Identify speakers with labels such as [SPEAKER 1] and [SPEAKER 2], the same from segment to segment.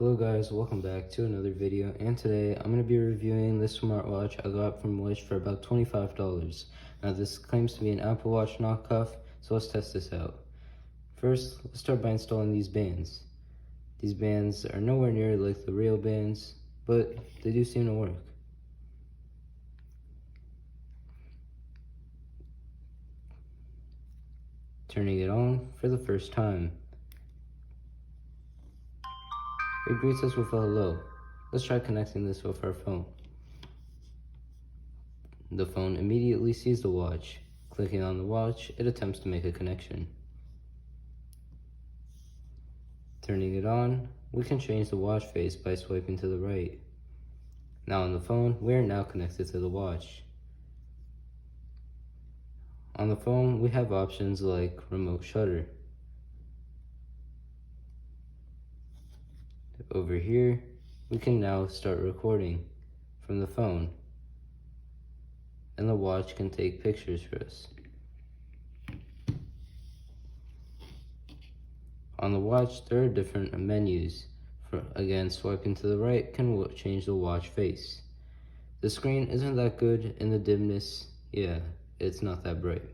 [SPEAKER 1] Hello guys, welcome back to another video, and today I'm going to be reviewing this smartwatch I got from Wish for about $25. Now this claims to be an Apple Watch knockoff, so let's test this out. First, let's start by installing these bands. These bands are nowhere near like the real bands, but they do seem to work. Turning it on for the first time. It greets us with a hello. Let's try connecting this with our phone. The phone immediately sees the watch. Clicking on the watch, it attempts to make a connection. Turning it on, we can change the watch face by swiping to the right. Now on the phone, we are now connected to the watch. On the phone, we have options like remote shutter. Over here, we can now start recording from the phone, and the watch can take pictures for us. On the watch, there are different menus. Again, swiping to the right can change the watch face. The screen isn't that good, and the dimness, it's not that bright.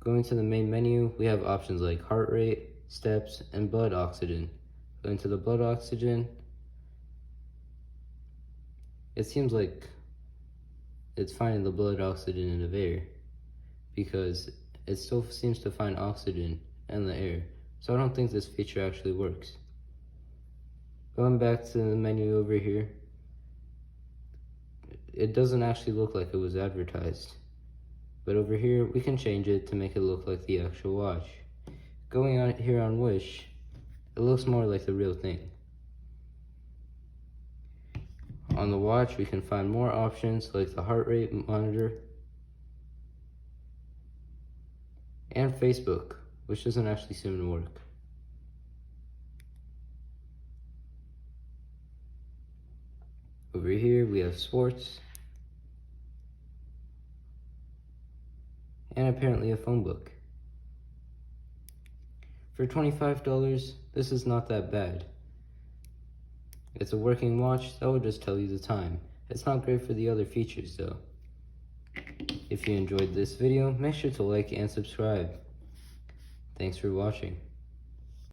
[SPEAKER 1] Going to the main menu, we have options like heart rate, steps, and blood oxygen. Going to the blood oxygen, it seems like it's finding the blood oxygen in the air, because it still seems to find oxygen in the air, so I don't think this feature actually works. Going back to the menu over here, it doesn't actually look like it was advertised, but over here we can change it to make it look like the actual watch. Going on here on Wish, it looks more like the real thing. On the watch, we can find more options like the heart rate monitor and Facebook, which doesn't actually seem to work. Over here, we have sports and apparently a phone book. For $25, this is not that bad. It's a working watch that will just tell you the time. It's not great for the other features though. If you enjoyed this video, make sure to like and subscribe. Thanks for watching.